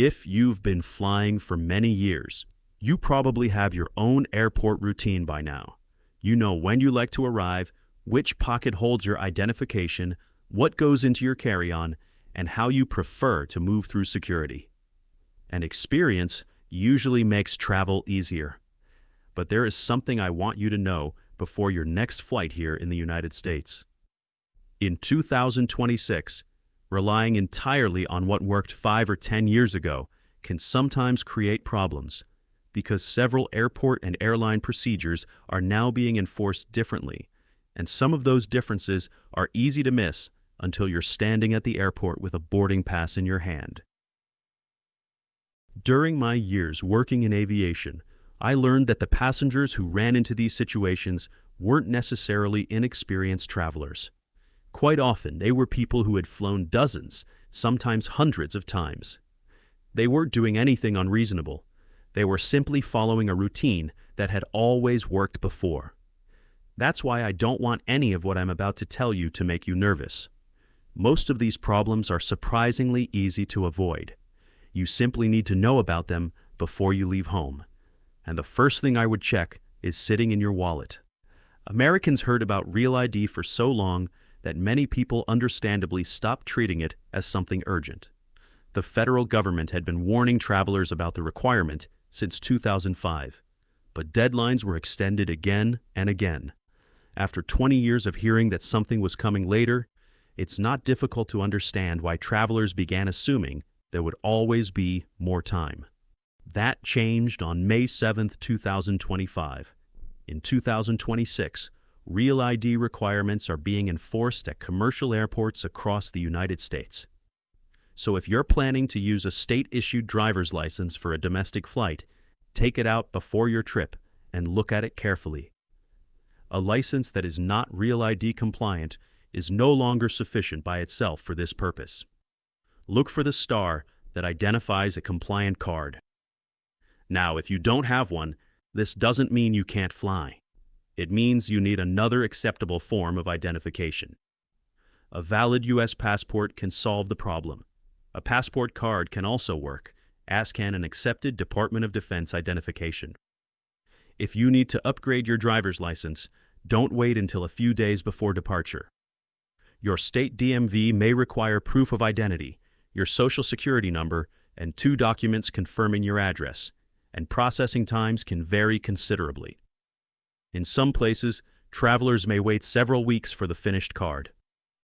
If you've been flying for many years, you probably have your own airport routine by now. You know when you like to arrive, which pocket holds your identification, what goes into your carry-on, and how you prefer to move through security. And experience usually makes travel easier. But there is something I want you to know before your next flight here in the United States. In 2026, relying entirely on what worked 5 or 10 years ago can sometimes create problems because several airport and airline procedures are now being enforced differently, and some of those differences are easy to miss until you're standing at the airport with a boarding pass in your hand. During my years working in aviation, I learned that the passengers who ran into these situations weren't necessarily inexperienced travelers. Quite often, they were people who had flown dozens, sometimes hundreds of times. They weren't doing anything unreasonable. They were simply following a routine that had always worked before. That's why I don't want any of what I'm about to tell you to make you nervous. Most of these problems are surprisingly easy to avoid. You simply need to know about them before you leave home. And the first thing I would check is sitting in your wallet. Americans heard about Real ID for so long that many people understandably stopped treating it as something urgent. The federal government had been warning travelers about the requirement since 2005, but deadlines were extended again and again. After 20 years of hearing that something was coming later, it's not difficult to understand why travelers began assuming there would always be more time. That changed on May 7, 2025. In 2026, Real ID requirements are being enforced at commercial airports across the United States. So if you're planning to use a state-issued driver's license for a domestic flight, take it out before your trip and look at it carefully. A license that is not Real ID compliant is no longer sufficient by itself for this purpose. Look for the star that identifies a compliant card. Now, if you don't have one, this doesn't mean you can't fly. It means you need another acceptable form of identification. A valid U.S. passport can solve the problem. A passport card can also work, as can an accepted Department of Defense identification. If you need to upgrade your driver's license, don't wait until a few days before departure. Your state DMV may require proof of identity, your social security number, and 2 documents confirming your address, and processing times can vary considerably. In some places, travelers may wait several weeks for the finished card.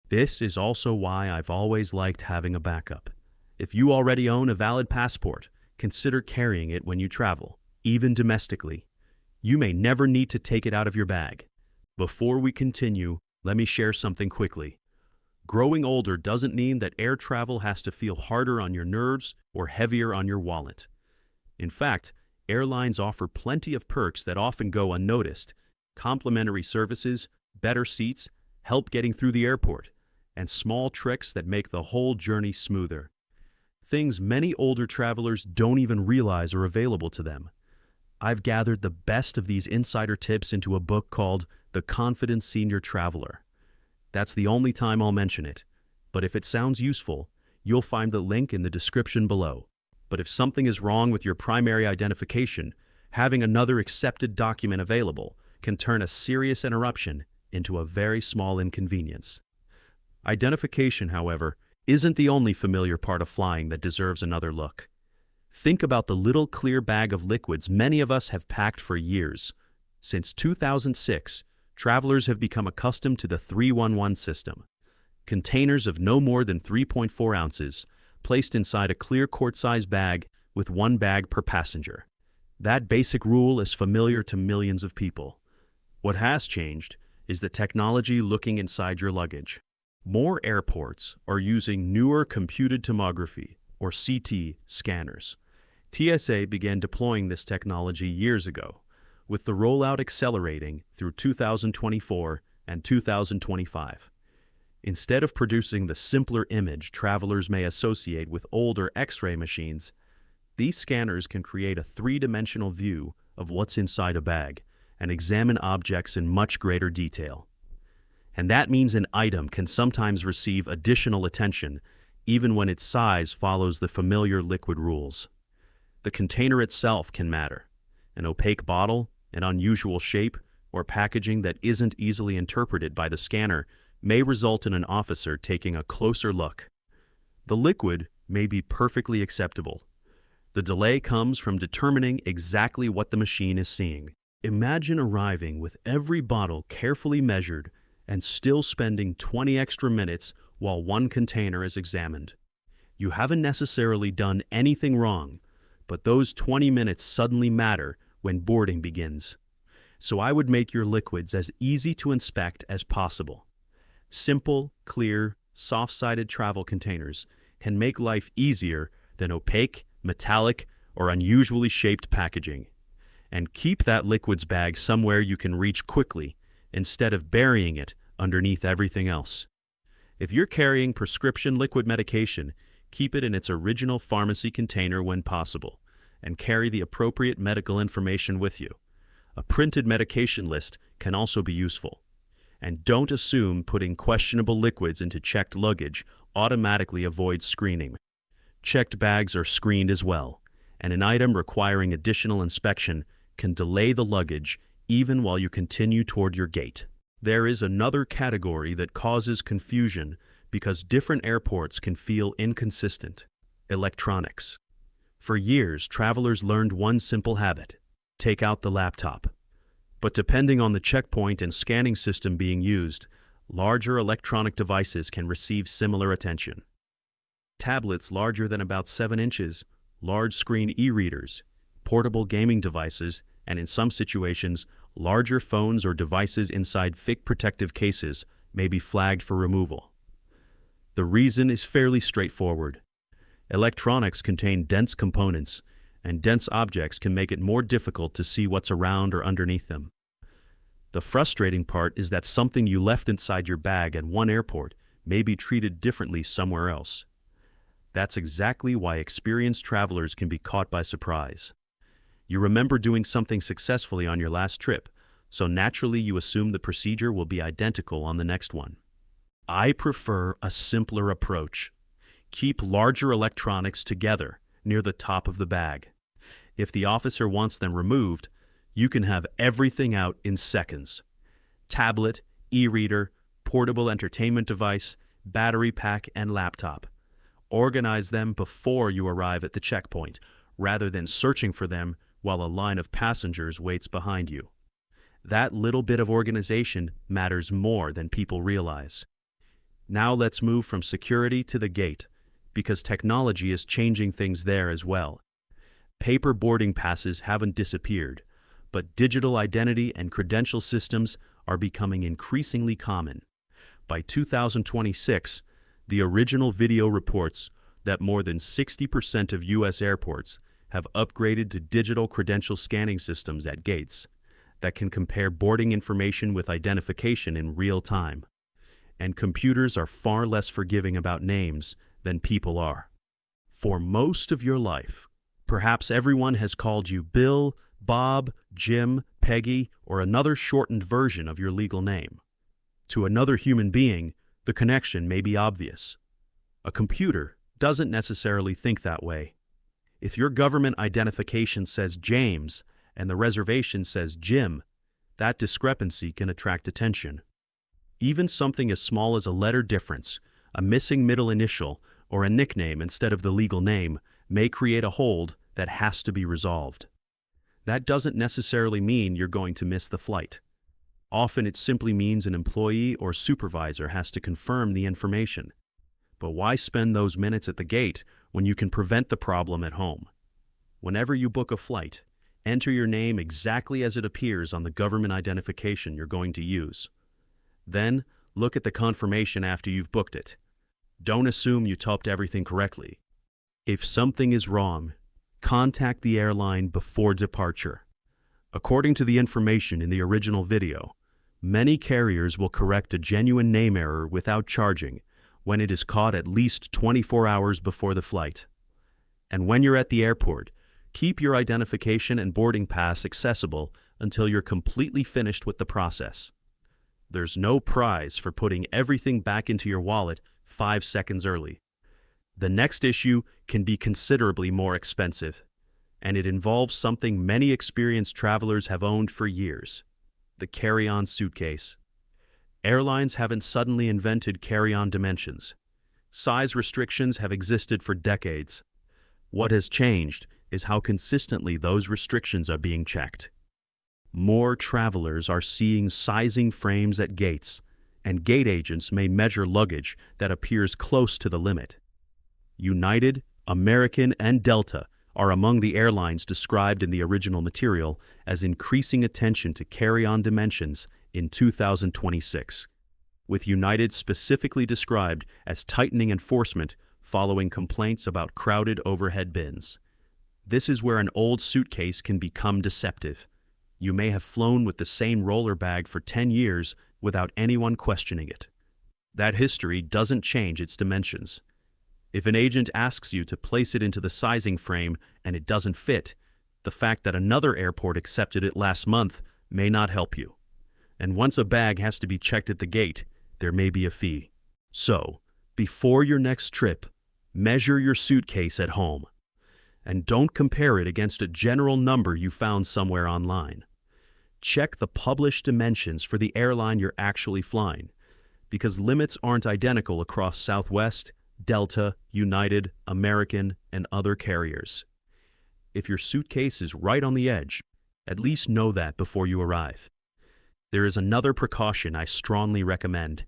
This is also why I've always liked having a backup. If you already own a valid passport, consider carrying it when you travel, even domestically. You may never need to take it out of your bag. Before we continue, let me share something quickly. Growing older doesn't mean that air travel has to feel harder on your nerves or heavier on your wallet. In fact, airlines offer plenty of perks that often go unnoticed: complimentary services, better seats, help getting through the airport, and small tricks that make the whole journey smoother. Things many older travelers don't even realize are available to them. I've gathered the best of these insider tips into a book called The Confident Senior Traveler. That's the only time I'll mention it, but if it sounds useful, you'll find the link in the description below. But if something is wrong with your primary identification, having another accepted document available can turn a serious interruption into a very small inconvenience. Identification, however, isn't the only familiar part of flying that deserves another look. Think about the little clear bag of liquids many of us have packed for years. Since 2006, travelers have become accustomed to the 311 system. Containers of no more than 3.4 ounces, placed inside a clear quart-size bag with 1 bag per passenger. That basic rule is familiar to millions of people. What has changed is the technology looking inside your luggage. More airports are using newer computed tomography, or CT, scanners. TSA began deploying this technology years ago, with the rollout accelerating through 2024 and 2025. Instead of producing the simpler image travelers may associate with older X-ray machines, these scanners can create a 3-dimensional view of what's inside a bag and examine objects in much greater detail. And that means an item can sometimes receive additional attention even when its size follows the familiar liquid rules. The container itself can matter. An opaque bottle, an unusual shape, or packaging that isn't easily interpreted by the scanner may result in an officer taking a closer look. The liquid may be perfectly acceptable. The delay comes from determining exactly what the machine is seeing. Imagine arriving with every bottle carefully measured and still spending 20 extra minutes while one container is examined. You haven't necessarily done anything wrong, but those 20 minutes suddenly matter when boarding begins. So I would make your liquids as easy to inspect as possible. Simple, clear, soft-sided travel containers can make life easier than opaque, metallic, or unusually shaped packaging. And keep that liquids bag somewhere you can reach quickly instead of burying it underneath everything else. If you're carrying prescription liquid medication, keep it in its original pharmacy container when possible, and carry the appropriate medical information with you. A printed medication list can also be useful. And don't assume putting questionable liquids into checked luggage automatically avoids screening. Checked bags are screened as well, and an item requiring additional inspection can delay the luggage even while you continue toward your gate. There is another category that causes confusion because different airports can feel inconsistent: electronics. For years, travelers learned one simple habit: take out the laptop. But depending on the checkpoint and scanning system being used, larger electronic devices can receive similar attention. Tablets larger than about 7 inches, large-screen e-readers, portable gaming devices, and in some situations, larger phones or devices inside thick protective cases may be flagged for removal. The reason is fairly straightforward. Electronics contain dense components, and dense objects can make it more difficult to see what's around or underneath them. The frustrating part is that something you left inside your bag at one airport may be treated differently somewhere else. That's exactly why experienced travelers can be caught by surprise. You remember doing something successfully on your last trip, so naturally you assume the procedure will be identical on the next one. I prefer a simpler approach. Keep larger electronics together near the top of the bag. If the officer wants them removed, you can have everything out in seconds. Tablet, e-reader, portable entertainment device, battery pack, and laptop. Organize them before you arrive at the checkpoint, rather than searching for them while a line of passengers waits behind you. That little bit of organization matters more than people realize. Now let's move from security to the gate, because technology is changing things there as well. Paper boarding passes haven't disappeared, but digital identity and credential systems are becoming increasingly common. By 2026, the original video reports that more than 60% of U.S. airports have upgraded to digital credential scanning systems at gates that can compare boarding information with identification in real time. And computers are far less forgiving about names than people are. For most of your life, perhaps everyone has called you Bill, Bob, Jim, Peggy, or another shortened version of your legal name. To another human being, the connection may be obvious. A computer doesn't necessarily think that way. If your government identification says James and the reservation says Jim, that discrepancy can attract attention. Even something as small as a letter difference, a missing middle initial, or a nickname instead of the legal name may create a hold that has to be resolved. That doesn't necessarily mean you're going to miss the flight. Often it simply means an employee or supervisor has to confirm the information. But why spend those minutes at the gate when you can prevent the problem at home? Whenever you book a flight, enter your name exactly as it appears on the government identification you're going to use. Then, look at the confirmation after you've booked it. Don't assume you typed everything correctly. If something is wrong, contact the airline before departure. According to the information in the original video, many carriers will correct a genuine name error without charging when it is caught at least 24 hours before the flight. And when you're at the airport, keep your identification and boarding pass accessible until you're completely finished with the process. There's no prize for putting everything back into your wallet 5 seconds early. The next issue can be considerably more expensive, and it involves something many experienced travelers have owned for years: the carry-on suitcase. Airlines haven't suddenly invented carry-on dimensions. Size restrictions have existed for decades. What has changed is how consistently those restrictions are being checked. More travelers are seeing sizing frames at gates, and gate agents may measure luggage that appears close to the limit. United, American, and Delta are among the airlines described in the original material as increasing attention to carry-on dimensions in 2026, with United specifically described as tightening enforcement following complaints about crowded overhead bins. This is where an old suitcase can become deceptive. You may have flown with the same roller bag for 10 years without anyone questioning it. That history doesn't change its dimensions. If an agent asks you to place it into the sizing frame and it doesn't fit, the fact that another airport accepted it last month may not help you. And once a bag has to be checked at the gate, there may be a fee. So, before your next trip, measure your suitcase at home. And don't compare it against a general number you found somewhere online. Check the published dimensions for the airline you're actually flying, because limits aren't identical across Southwest, Delta, United, American, and other carriers. If your suitcase is right on the edge, at least know that before you arrive. There is another precaution I strongly recommend.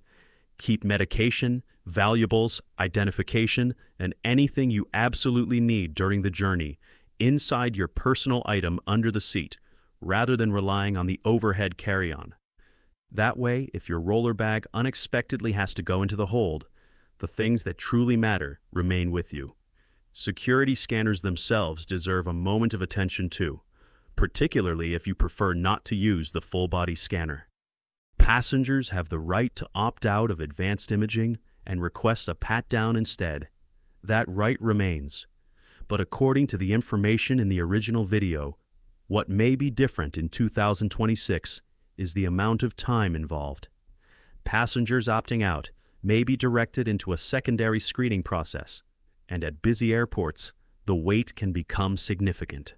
Keep medication, valuables, identification, and anything you absolutely need during the journey inside your personal item under the seat, rather than relying on the overhead carry-on. That way, if your roller bag unexpectedly has to go into the hold, the things that truly matter remain with you. Security scanners themselves deserve a moment of attention too, particularly if you prefer not to use the full-body scanner. Passengers have the right to opt out of advanced imaging and request a pat-down instead. That right remains. But according to the information in the original video, what may be different in 2026 is the amount of time involved. Passengers opting out may be directed into a secondary screening process, and at busy airports, the wait can become significant.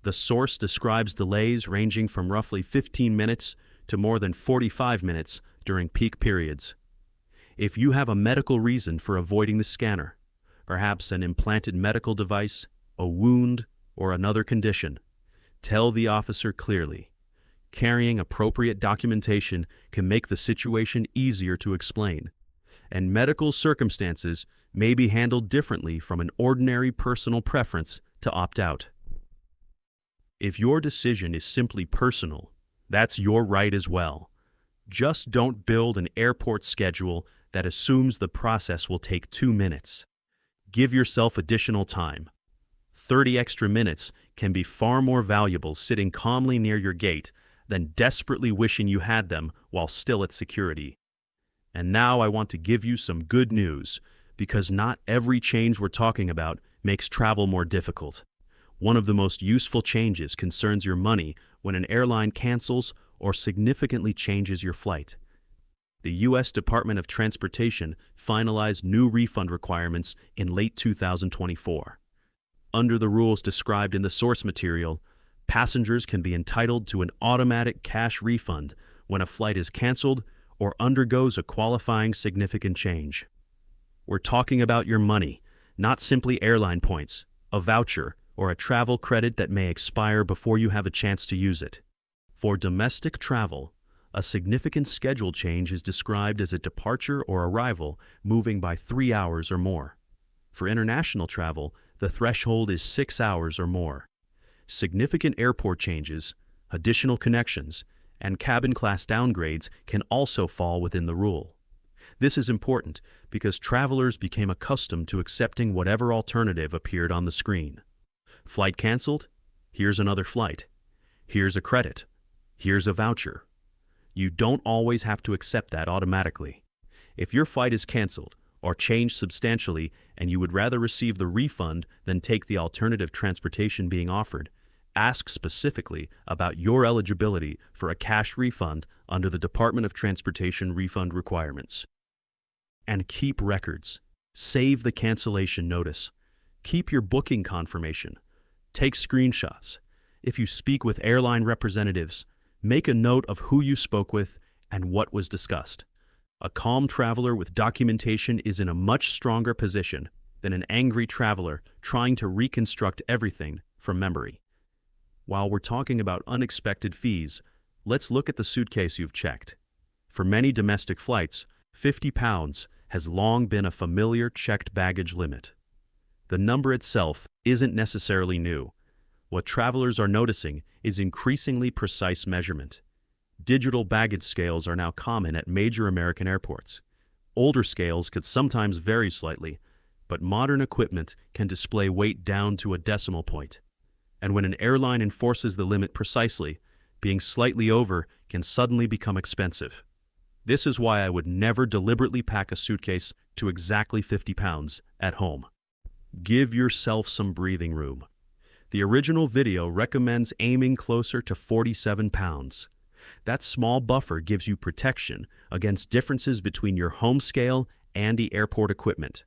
The source describes delays ranging from roughly 15 minutes to more than 45 minutes during peak periods. If you have a medical reason for avoiding the scanner, perhaps an implanted medical device, a wound, or another condition, tell the officer clearly. Carrying appropriate documentation can make the situation easier to explain, and medical circumstances may be handled differently from an ordinary personal preference to opt out. If your decision is simply personal, that's your right as well. Just don't build an airport schedule that assumes the process will take 2 minutes. Give yourself additional time. 30 extra minutes can be far more valuable sitting calmly near your gate than desperately wishing you had them while still at security. And now I want to give you some good news, because not every change we're talking about makes travel more difficult. One of the most useful changes concerns your money when an airline cancels or significantly changes your flight. The U.S. Department of Transportation finalized new refund requirements in late 2024. Under the rules described in the source material, passengers can be entitled to an automatic cash refund when a flight is canceled or undergoes a qualifying significant change. We're talking about your money, not simply airline points, a voucher, or a travel credit that may expire before you have a chance to use it. For domestic travel, a significant schedule change is described as a departure or arrival moving by 3 hours or more. For international travel, the threshold is 6 hours or more. Significant airport changes, additional connections, and cabin class downgrades can also fall within the rule. This is important because travelers became accustomed to accepting whatever alternative appeared on the screen. Flight canceled? Here's another flight. Here's a credit. Here's a voucher. You don't always have to accept that automatically. If your flight is canceled or changed substantially and you would rather receive the refund than take the alternative transportation being offered, ask specifically about your eligibility for a cash refund under the Department of Transportation refund requirements. And keep records. Save the cancellation notice. Keep your booking confirmation. Take screenshots. If you speak with airline representatives, make a note of who you spoke with and what was discussed. A calm traveler with documentation is in a much stronger position than an angry traveler trying to reconstruct everything from memory. While we're talking about unexpected fees, let's look at the suitcase you've checked. For many domestic flights, £50 has long been a familiar checked baggage limit. The number itself isn't necessarily new. What travelers are noticing is increasingly precise measurement. Digital baggage scales are now common at major American airports. Older scales could sometimes vary slightly, but modern equipment can display weight down to a decimal point. And when an airline enforces the limit precisely, being slightly over can suddenly become expensive. This is why I would never deliberately pack a suitcase to exactly £50 at home. Give yourself some breathing room. The original video recommends aiming closer to £47. That small buffer gives you protection against differences between your home scale and the airport equipment.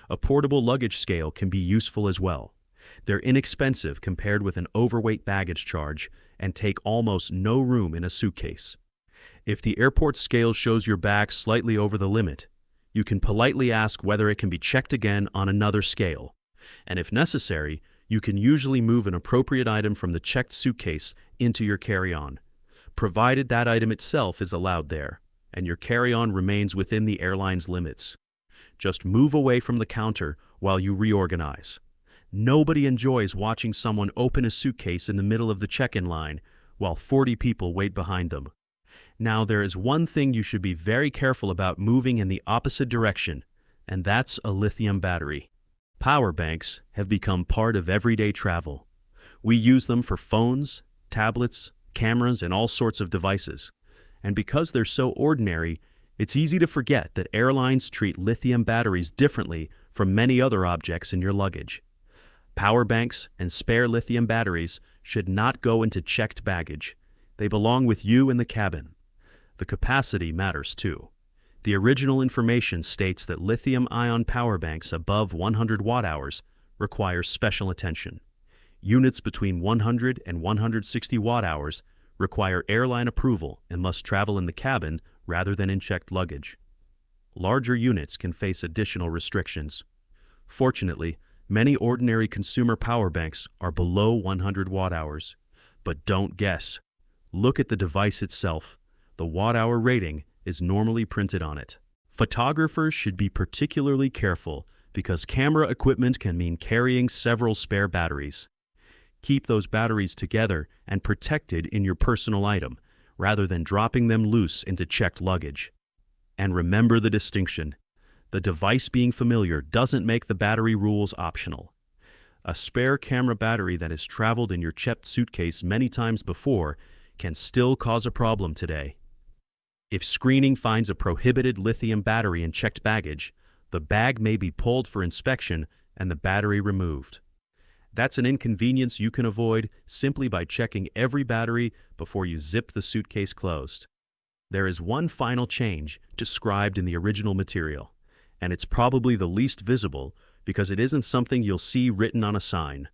A portable luggage scale can be useful as well. They're inexpensive compared with an overweight baggage charge and take almost no room in a suitcase. If the airport scale shows your bag slightly over the limit, you can politely ask whether it can be checked again on another scale. And if necessary, you can usually move an appropriate item from the checked suitcase into your carry-on, provided that item itself is allowed there, and your carry-on remains within the airline's limits. Just move away from the counter while you reorganize. Nobody enjoys watching someone open a suitcase in the middle of the check-in line while 40 people wait behind them. Now, there is one thing you should be very careful about moving in the opposite direction, and that's a lithium battery. Power banks have become part of everyday travel. We use them for phones, tablets, cameras, and all sorts of devices. And because they're so ordinary, it's easy to forget that airlines treat lithium batteries differently from many other objects in your luggage. Power banks and spare lithium batteries should not go into checked baggage. They belong with you in the cabin. The capacity matters too. The original information states that lithium-ion power banks above 100 watt-hours require special attention. Units between 100 and 160 watt-hours require airline approval and must travel in the cabin rather than in checked luggage. Larger units can face additional restrictions. Fortunately, many ordinary consumer power banks are below 100 watt-hours. But don't guess. Look at the device itself. The watt-hour rating is normally printed on it. Photographers should be particularly careful because camera equipment can mean carrying several spare batteries. Keep those batteries together and protected in your personal item, rather than dropping them loose into checked luggage. And remember the distinction. The device being familiar doesn't make the battery rules optional. A spare camera battery that has traveled in your checked suitcase many times before can still cause a problem today. If screening finds a prohibited lithium battery in checked baggage, the bag may be pulled for inspection and the battery removed. That's an inconvenience you can avoid simply by checking every battery before you zip the suitcase closed. There is one final change described in the original material, and it's probably the least visible because it isn't something you'll see written on a sign.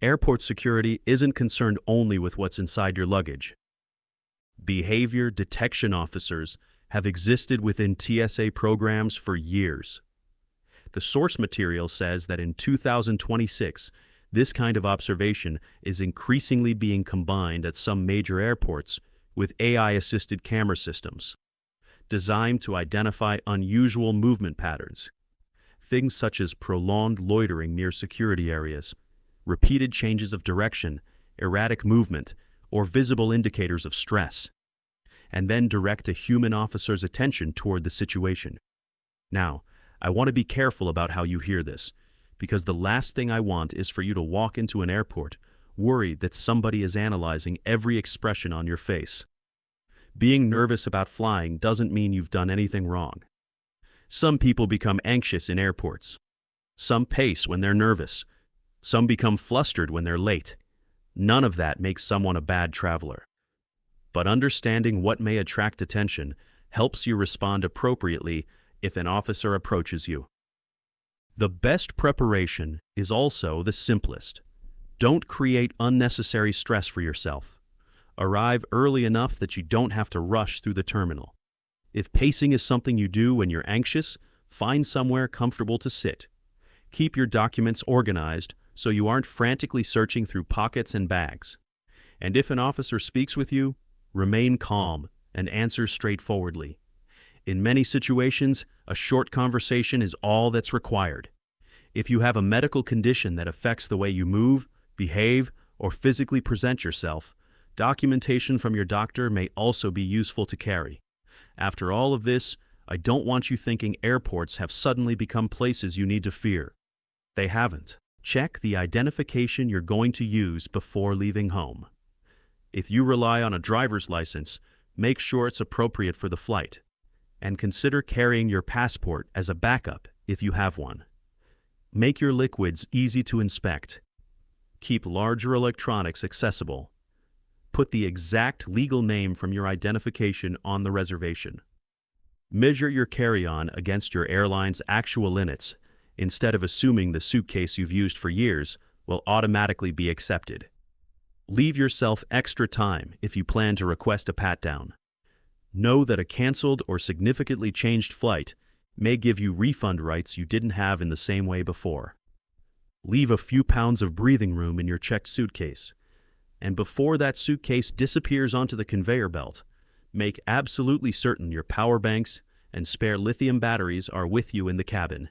Airport security isn't concerned only with what's inside your luggage. Behavior detection officers have existed within TSA programs for years. The source material says that in 2026, this kind of observation is increasingly being combined at some major airports with AI-assisted camera systems, designed to identify unusual movement patterns. Things such as prolonged loitering near security areas, repeated changes of direction, erratic movement, or visible indicators of stress, and then direct a human officer's attention toward the situation. Now, I want to be careful about how you hear this, because the last thing I want is for you to walk into an airport worried that somebody is analyzing every expression on your face. Being nervous about flying doesn't mean you've done anything wrong. Some people become anxious in airports. Some pace when they're nervous. Some become flustered when they're late. None of that makes someone a bad traveler. But understanding what may attract attention helps you respond appropriately if an officer approaches you. The best preparation is also the simplest. Don't create unnecessary stress for yourself. Arrive early enough that you don't have to rush through the terminal. If pacing is something you do when you're anxious, find somewhere comfortable to sit. Keep your documents organized so you aren't frantically searching through pockets and bags. And if an officer speaks with you, remain calm and answer straightforwardly. In many situations, a short conversation is all that's required. If you have a medical condition that affects the way you move, behave, or physically present yourself, documentation from your doctor may also be useful to carry. After all of this, I don't want you thinking airports have suddenly become places you need to fear. They haven't. Check the identification you're going to use before leaving home. If you rely on a driver's license, make sure it's appropriate for the flight. And consider carrying your passport as a backup if you have one. Make your liquids easy to inspect. Keep larger electronics accessible. Put the exact legal name from your identification on the reservation. Measure your carry-on against your airline's actual limits instead of assuming the suitcase you've used for years will automatically be accepted. Leave yourself extra time if you plan to request a pat-down. Know that a canceled or significantly changed flight may give you refund rights you didn't have in the same way before. Leave a few pounds of breathing room in your checked suitcase. And before that suitcase disappears onto the conveyor belt, make absolutely certain your power banks and spare lithium batteries are with you in the cabin.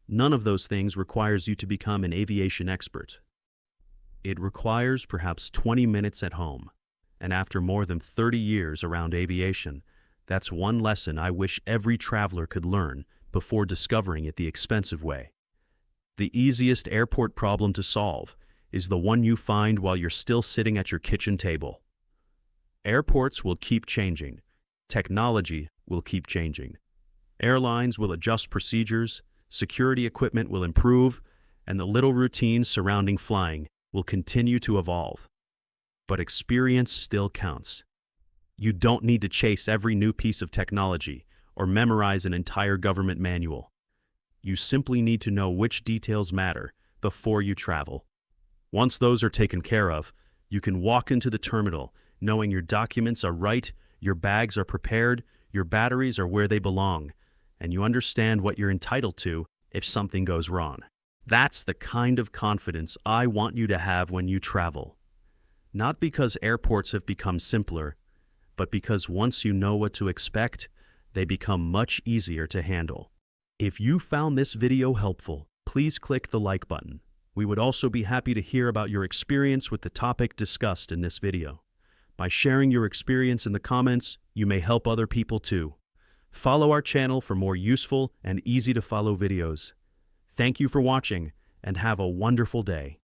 None of those things requires you to become an aviation expert. It requires perhaps 20 minutes at home. And after more than 30 years around aviation, that's one lesson I wish every traveler could learn before discovering it the expensive way. The easiest airport problem to solve is the one you find while you're still sitting at your kitchen table. Airports will keep changing. Technology will keep changing. Airlines will adjust procedures, security equipment will improve, and the little routines surrounding flying will continue to evolve. But experience still counts. You don't need to chase every new piece of technology or memorize an entire government manual. You simply need to know which details matter before you travel. Once those are taken care of, you can walk into the terminal knowing your documents are right, your bags are prepared, your batteries are where they belong, and you understand what you're entitled to if something goes wrong. That's the kind of confidence I want you to have when you travel. Not because airports have become simpler, but because once you know what to expect, they become much easier to handle. If you found this video helpful, please click the like button. We would also be happy to hear about your experience with the topic discussed in this video. By sharing your experience in the comments, you may help other people too. Follow our channel for more useful and easy-to-follow videos. Thank you for watching, and have a wonderful day.